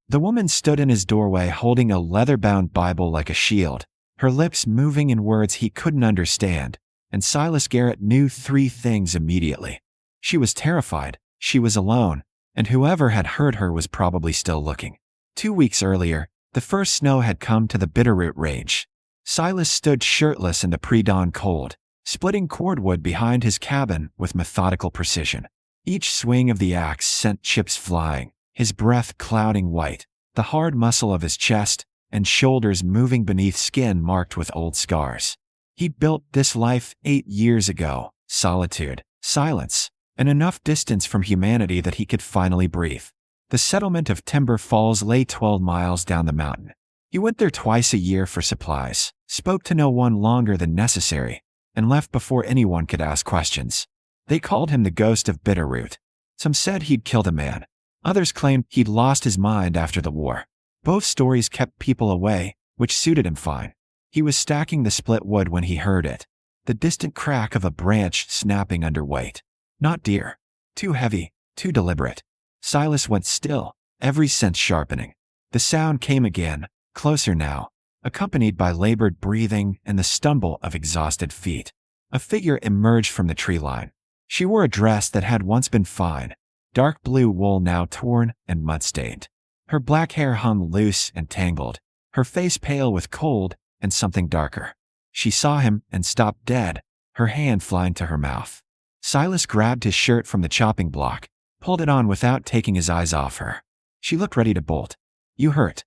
The woman stood in his doorway holding a leather-bound Bible like a shield, her lips moving in words he couldn't understand, and Silas Garrett knew 3 things immediately. She was terrified, she was alone, and whoever had hurt her was probably still looking. 2 weeks earlier, the first snow had come to the Bitterroot range. Silas stood shirtless in the pre-dawn cold, splitting cordwood behind his cabin with methodical precision. Each swing of the axe sent chips flying, his breath clouding white, the hard muscle of his chest and shoulders moving beneath skin marked with old scars. He'd built this life 8 years ago, solitude, silence, and enough distance from humanity that he could finally breathe. The settlement of Timber Falls lay 12 miles down the mountain. He went there twice a year for supplies, spoke to no one longer than necessary, and left before anyone could ask questions. They called him the ghost of Bitterroot. Some said he'd killed a man. Others claimed he'd lost his mind after the war. Both stories kept people away, which suited him fine. He was stacking the split wood when he heard it. The distant crack of a branch snapping under weight. Not deer. Too heavy, too deliberate. Silas went still, every sense sharpening. The sound came again, closer now, accompanied by labored breathing and the stumble of exhausted feet. A figure emerged from the tree line. She wore a dress that had once been fine, dark blue wool now torn and mud-stained. Her black hair hung loose and tangled, her face pale with cold and something darker. She saw him and stopped dead, her hand flying to her mouth. Silas grabbed his shirt from the chopping block, pulled it on without taking his eyes off her. She looked ready to bolt. "You hurt."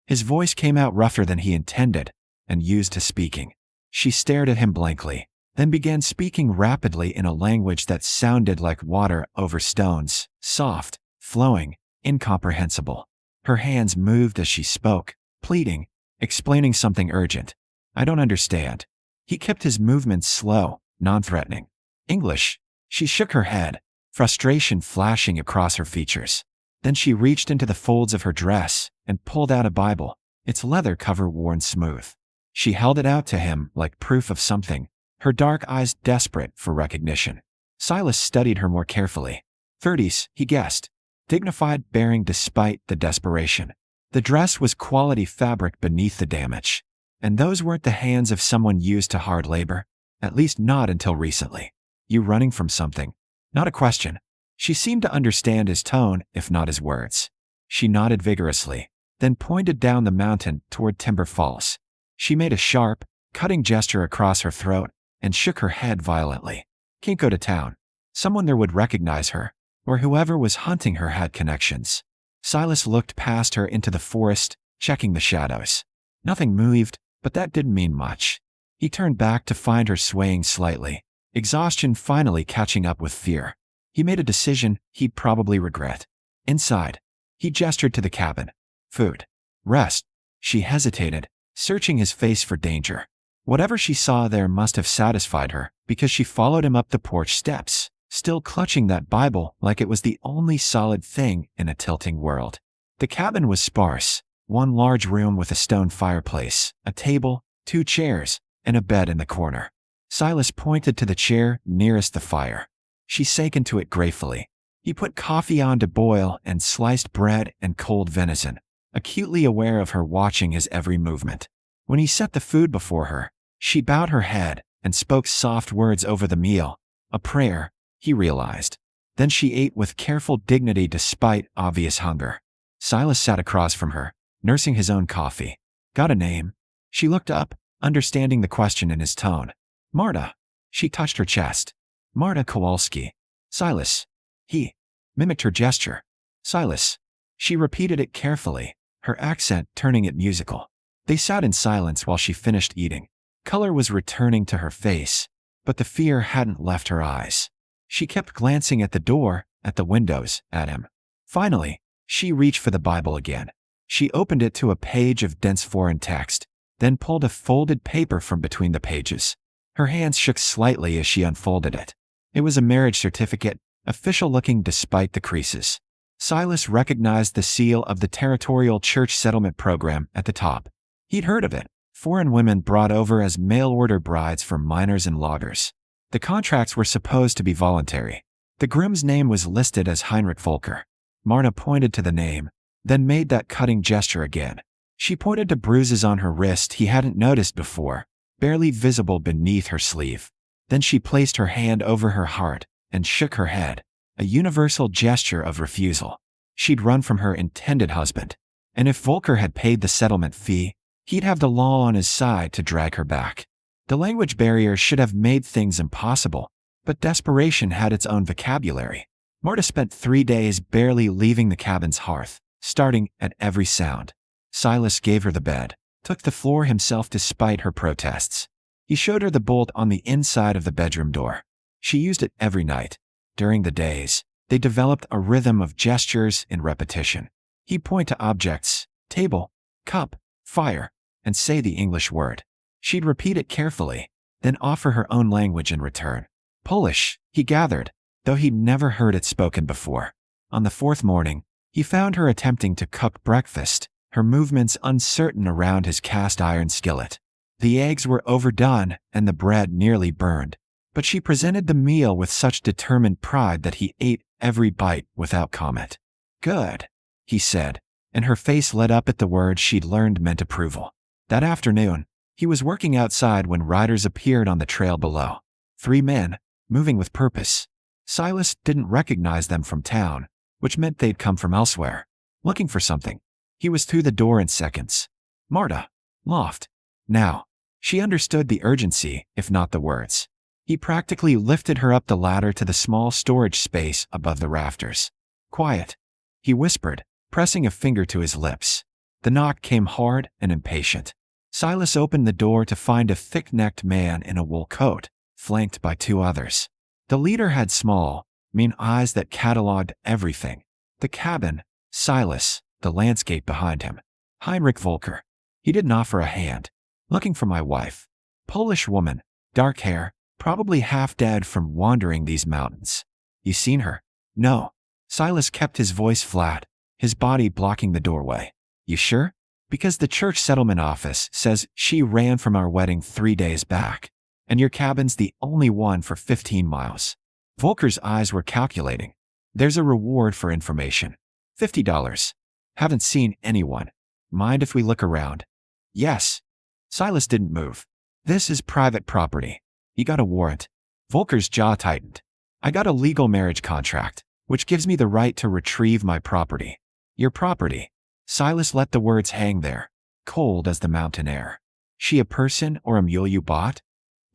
His voice came out rougher than he intended, and used to speaking. She stared at him blankly, then began speaking rapidly in a language that sounded like water over stones, soft, flowing, incomprehensible. Her hands moved as she spoke, pleading, explaining something urgent. "I don't understand." He kept his movements slow, non-threatening. "English." She shook her head, frustration flashing across her features. Then she reached into the folds of her dress and pulled out a Bible, its leather cover worn smooth. She held it out to him like proof of something, her dark eyes desperate for recognition. Silas studied her more carefully. 30s, he guessed. Dignified bearing despite the desperation. The dress was quality fabric beneath the damage. And those weren't the hands of someone used to hard labor, at least not until recently. "You running from something?" Not a question. She seemed to understand his tone, if not his words. She nodded vigorously, then pointed down the mountain toward Timber Falls. She made a sharp, cutting gesture across her throat and shook her head violently. "Can't go to town. Someone there would recognize her, or whoever was hunting her had connections." Silas looked past her into the forest, checking the shadows. Nothing moved, but that didn't mean much. He turned back to find her swaying slightly, exhaustion finally catching up with fear. He made a decision he'd probably regret. Inside, he gestured to the cabin. "Food. Rest." She hesitated, searching his face for danger. Whatever she saw there must have satisfied her, because she followed him up the porch steps, still clutching that Bible like it was the only solid thing in a tilting world. The cabin was sparse, one large room with a stone fireplace, a table, 2 chairs, and a bed in the corner. Silas pointed to the chair nearest the fire. She sank into it gratefully. He put coffee on to boil and sliced bread and cold venison, acutely aware of her watching his every movement. When he set the food before her, she bowed her head and spoke soft words over the meal, a prayer, he realized. Then she ate with careful dignity despite obvious hunger. Silas sat across from her, nursing his own coffee. "Got a name?" She looked up, understanding the question in his tone. "Marta." She touched her chest. "Marta Kowalski." "Silas." He mimicked her gesture. "Silas." She repeated it carefully, her accent turning it musical. They sat in silence while she finished eating. Color was returning to her face, but the fear hadn't left her eyes. She kept glancing at the door, at the windows, at him. Finally, she reached for the Bible again. She opened it to a page of dense foreign text, then pulled a folded paper from between the pages. Her hands shook slightly as she unfolded it. It was a marriage certificate, official-looking despite the creases. Silas recognized the seal of the Territorial Church Settlement Program at the top. He'd heard of it. Foreign women brought over as mail-order brides for miners and loggers. The contracts were supposed to be voluntary. The groom's name was listed as Heinrich Volker. Marta pointed to the name, then made that cutting gesture again. She pointed to bruises on her wrist he hadn't noticed before, barely visible beneath her sleeve. Then she placed her hand over her heart and shook her head, a universal gesture of refusal. She'd run from her intended husband, and if Volker had paid the settlement fee, he'd have the law on his side to drag her back. The language barrier should have made things impossible, but desperation had its own vocabulary. Marta spent 3 days barely leaving the cabin's hearth, starting at every sound. Silas gave her the bed, took the floor himself despite her protests. He showed her the bolt on the inside of the bedroom door. She used it every night. During the days, they developed a rhythm of gestures and repetition. He'd point to objects, table, cup, fire, and say the English word. She'd repeat it carefully, then offer her own language in return. Polish, he gathered, though he'd never heard it spoken before. On the 4th morning, he found her attempting to cook breakfast, her movements uncertain around his cast-iron skillet. The eggs were overdone and the bread nearly burned, but she presented the meal with such determined pride that he ate every bite without comment. "Good," he said, and her face lit up at the word she'd learned meant approval. That afternoon, he was working outside when riders appeared on the trail below. 3 men, moving with purpose. Silas didn't recognize them from town, which meant they'd come from elsewhere, looking for something. He was through the door in seconds. Marta. Loft. Now. She understood the urgency, if not the words. He practically lifted her up the ladder to the small storage space above the rafters. "Quiet," he whispered, pressing a finger to his lips. The knock came hard and impatient. Silas opened the door to find a thick-necked man in a wool coat, flanked by 2 others. The leader had small, mean eyes that catalogued everything. The cabin, Silas, the landscape behind him. Heinrich Volker. He didn't offer a hand. "Looking for my wife." Polish woman, dark hair, probably half dead from wandering these mountains. "You seen her?" "No." Silas kept his voice flat, his body blocking the doorway. "You sure? Because the church settlement office says she ran from our wedding 3 days back, and your cabin's the only one for 15 miles. Volker's eyes were calculating. "There's a reward for information. $50. Haven't seen anyone. Mind if we look around?" "Yes." Silas didn't move. "This is private property. You got a warrant?" Volker's jaw tightened. "I got a legal marriage contract, which gives me the right to retrieve my property." "Your property?" Silas let the words hang there, cold as the mountain air. "She a person or a mule you bought?"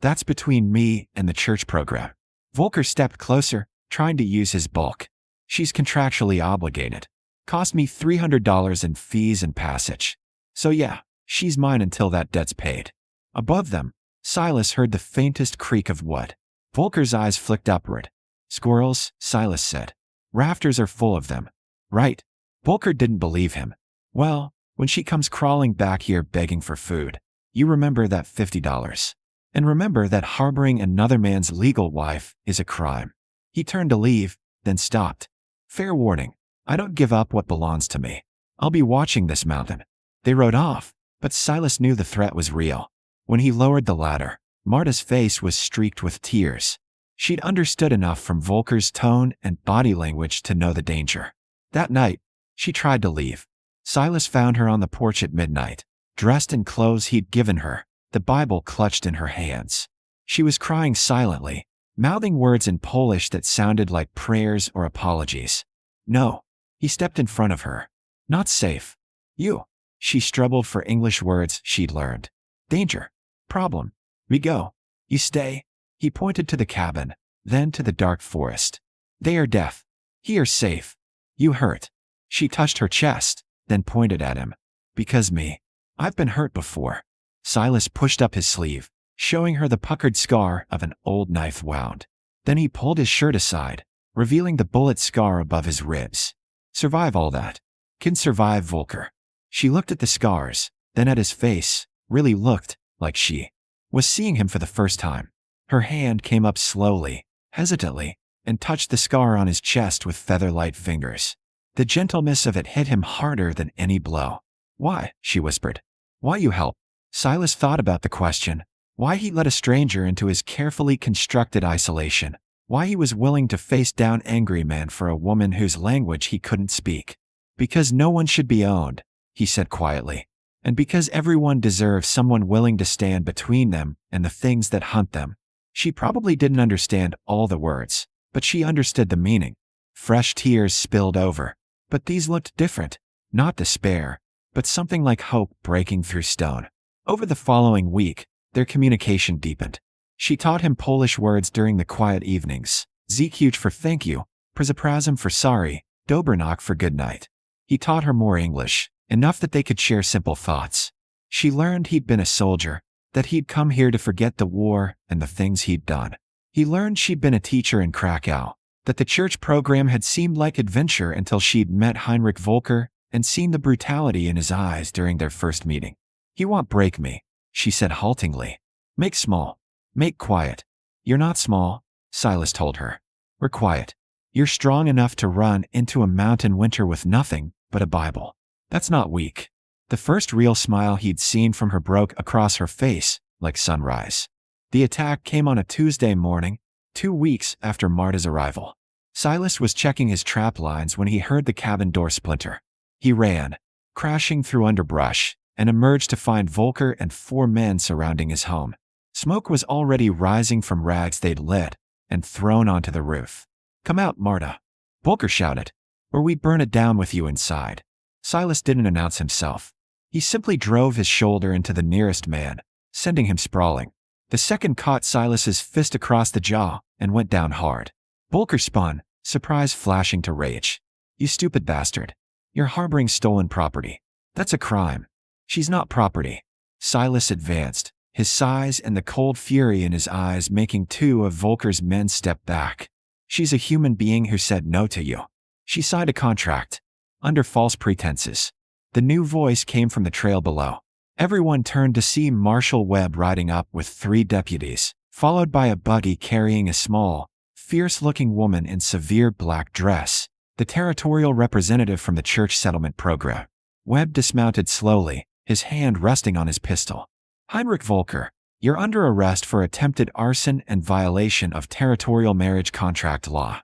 "That's between me and the church program." Volker stepped closer, trying to use his bulk. "She's contractually obligated. Cost me $300 in fees and passage. So yeah, she's mine until that debt's paid." Above them, Silas heard the faintest creak of wood. Volker's eyes flicked upward. "Squirrels," Silas said. "Rafters are full of them." "Right." Volker didn't believe him. "Well, when she comes crawling back here begging for food, you remember that $50. And remember that harboring another man's legal wife is a crime." He turned to leave, then stopped. "Fair warning, I don't give up what belongs to me. I'll be watching this mountain." They rode off, but Silas knew the threat was real. When he lowered the ladder, Marta's face was streaked with tears. She'd understood enough from Volker's tone and body language to know the danger. That night, she tried to leave. Silas found her on the porch at midnight, dressed in clothes he'd given her, the Bible clutched in her hands. She was crying silently, mouthing words in Polish that sounded like prayers or apologies. "No." He stepped in front of her. "Not safe." "You." She struggled for English words she'd learned. "Danger. Problem. We go. You stay." He pointed to the cabin, then to the dark forest. "They are death. He are safe. You hurt." She touched her chest, then pointed at him. "Because me. I've been hurt before." Silas pushed up his sleeve, showing her the puckered scar of an old knife wound. Then he pulled his shirt aside, revealing the bullet scar above his ribs. "Survive all that." "Can survive, Volker." She looked at the scars, then at his face, really looked like she was seeing him for the first time. Her hand came up slowly, hesitantly, and touched the scar on his chest with feather-light fingers. The gentleness of it hit him harder than any blow. "Why?" she whispered. "Why you help?" Silas thought about the question. Why he let a stranger into his carefully constructed isolation. Why he was willing to face down angry men for a woman whose language he couldn't speak. Because no one should be owned, he said quietly. And because everyone deserves someone willing to stand between them and the things that hunt them. She probably didn't understand all the words, but she understood the meaning. Fresh tears spilled over. But these looked different. Not despair, but something like hope breaking through stone. Over the following week, their communication deepened. She taught him Polish words during the quiet evenings. Dziękuję for thank you, przepraszam for sorry, dobranoc for good night. He taught her more English, enough that they could share simple thoughts. She learned he'd been a soldier, that he'd come here to forget the war and the things he'd done. He learned she'd been a teacher in Krakow, that the church program had seemed like adventure until she'd met Heinrich Volker and seen the brutality in his eyes during their first meeting. "You won't break me," she said haltingly. "Make small. Make quiet." "You're not small," Silas told her. "We're quiet. You're strong enough to run into a mountain winter with nothing but a Bible. That's not weak." The first real smile he'd seen from her broke across her face like sunrise. The attack came on a Tuesday morning, 2 weeks after Marta's arrival. Silas was checking his trap lines when he heard the cabin door splinter. He ran, crashing through underbrush, and emerged to find Volker and 4 men surrounding his home. Smoke was already rising from rags they'd lit and thrown onto the roof. "Come out, Marta," Volker shouted, "or we burn it down with you inside." Silas didn't announce himself. He simply drove his shoulder into the nearest man, sending him sprawling. The second caught Silas's fist across the jaw and went down hard. Volker spun, surprise flashing to rage. "You stupid bastard. You're harboring stolen property. That's a crime." "She's not property." Silas advanced, his size and the cold fury in his eyes making 2 of Volker's men step back. "She's a human being who said no to you. She signed a contract. Under false pretenses." The new voice came from the trail below. Everyone turned to see Marshal Webb riding up with 3 deputies, followed by a buggy carrying a small, fierce-looking woman in severe black dress, the territorial representative from the church settlement program. Webb dismounted slowly, his hand resting on his pistol. "Heinrich Volker, you're under arrest for attempted arson and violation of territorial marriage contract law."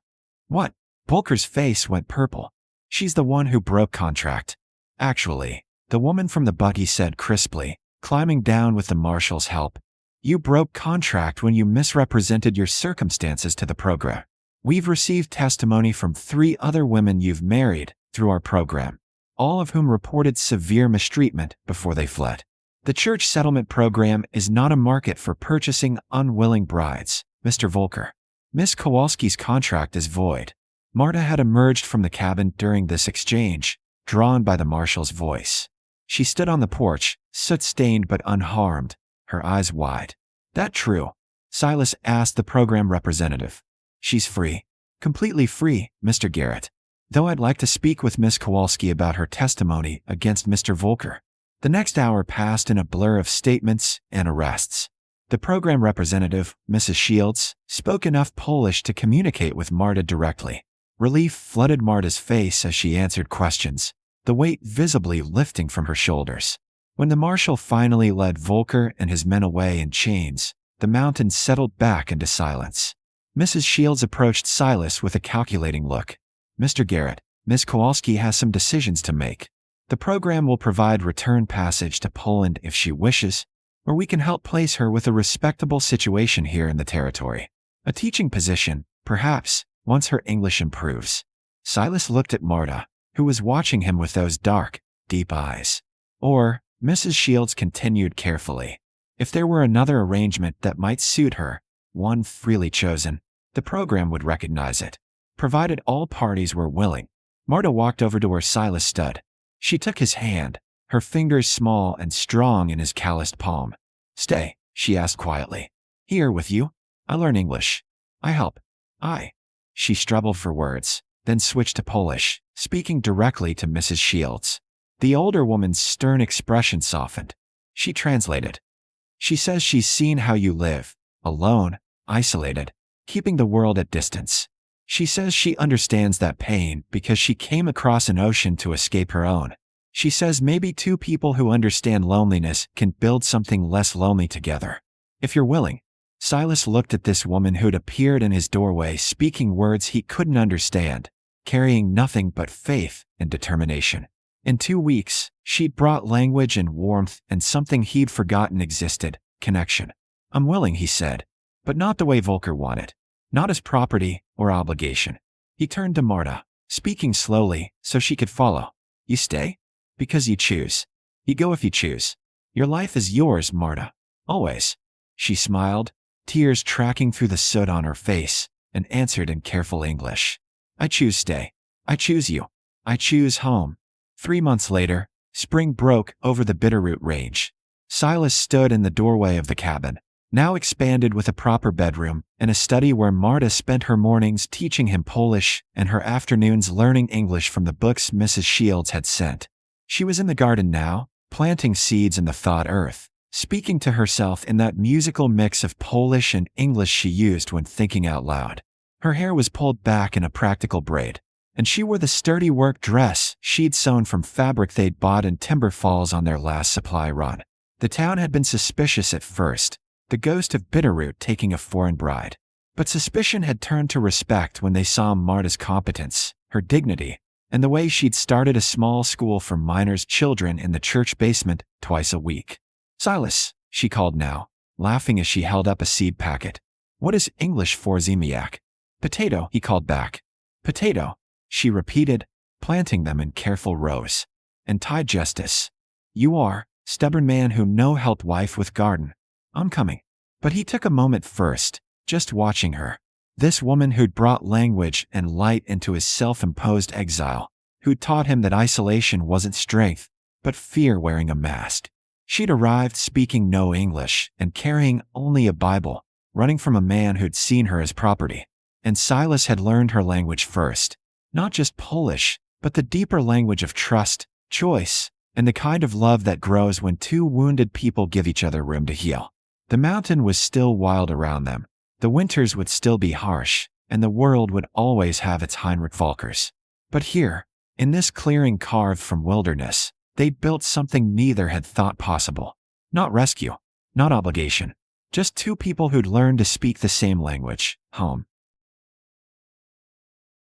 "What?" Volker's face went purple. "She's the one who broke contract." "Actually," the woman from the buggy said crisply, climbing down with the marshal's help. "You broke contract when you misrepresented your circumstances to the program. We've received testimony from 3 other women you've married through our program, all of whom reported severe mistreatment before they fled. The church settlement program is not a market for purchasing unwilling brides, Mr. Volker. Miss Kowalski's contract is void." Marta had emerged from the cabin during this exchange, drawn by the marshal's voice. She stood on the porch, soot-stained but unharmed, her eyes wide. "That true?" Silas asked the program representative. "She's free. Completely free, Mr. Garrett. Though I'd like to speak with Miss Kowalski about her testimony against Mr. Volker." The next hour passed in a blur of statements and arrests. The program representative, Mrs. Shields, spoke enough Polish to communicate with Marta directly. Relief flooded Marta's face as she answered questions, the weight visibly lifting from her shoulders. When the marshal finally led Volker and his men away in chains, the mountain settled back into silence. Mrs. Shields approached Silas with a calculating look. "Mr. Garrett, Miss Kowalski has some decisions to make. The program will provide return passage to Poland if she wishes, or we can help place her with a respectable situation here in the territory. A teaching position, perhaps, once her English improves." Silas looked at Marta, who was watching him with those dark, deep eyes. "Or," Mrs. Shields continued carefully, "if there were another arrangement that might suit her, one freely chosen, the program would recognize it, provided all parties were willing." Marta walked over to where Silas stood. She took his hand, her fingers small and strong in his calloused palm. "Stay," she asked quietly. "Here with you? I learn English. I help. She struggled for words, then switched to Polish, speaking directly to Mrs. Shields. The older woman's stern expression softened. She translated. "She says she's seen how you live, alone, isolated, keeping the world at distance. She says she understands that pain because she came across an ocean to escape her own. She says maybe 2 people who understand loneliness can build something less lonely together. If you're willing." Silas looked at this woman who'd appeared in his doorway speaking words he couldn't understand, carrying nothing but faith and determination. In 2 weeks, she'd brought language and warmth and something he'd forgotten existed: connection. "I'm willing," he said, "but not the way Volker wanted. Not as property or obligation." He turned to Marta, speaking slowly so she could follow. "You stay? Because you choose. You go if you choose. Your life is yours, Marta. Always." She smiled, tears tracking through the soot on her face, and answered in careful English. "I choose stay. I choose you. I choose home." 3 months later, spring broke over the Bitterroot range. Silas stood in the doorway of the cabin, now expanded with a proper bedroom and a study where Marta spent her mornings teaching him Polish and her afternoons learning English from the books Mrs. Shields had sent. She was in the garden now, planting seeds in the thawed earth, speaking to herself in that musical mix of Polish and English she used when thinking out loud. Her hair was pulled back in a practical braid, and she wore the sturdy work dress she'd sewn from fabric they'd bought in Timber Falls on their last supply run. The town had been suspicious at first, the ghost of Bitterroot taking a foreign bride. But suspicion had turned to respect when they saw Marta's competence, her dignity, and the way she'd started a small school for minors' children in the church basement twice a week. "Silas," she called now, laughing as she held up a seed packet. "What is English for ziemniak?" "Potato," he called back. "Potato," she repeated, planting them in careful rows. "And Ty Justice. You are, stubborn man whom no helped wife with garden. I'm coming." But he took a moment first, just watching her. This woman who'd brought language and light into his self-imposed exile, who'd taught him that isolation wasn't strength, but fear wearing a mask. She'd arrived speaking no English and carrying only a Bible, running from a man who'd seen her as property. And Silas had learned her language first, not just Polish, but the deeper language of trust, choice, and the kind of love that grows when two wounded people give each other room to heal. The mountain was still wild around them. The winters would still be harsh, and the world would always have its Heinrich Volkers. But here, in this clearing carved from wilderness, they'd built something neither had thought possible. Not rescue, not obligation. Just two people who'd learned to speak the same language, home.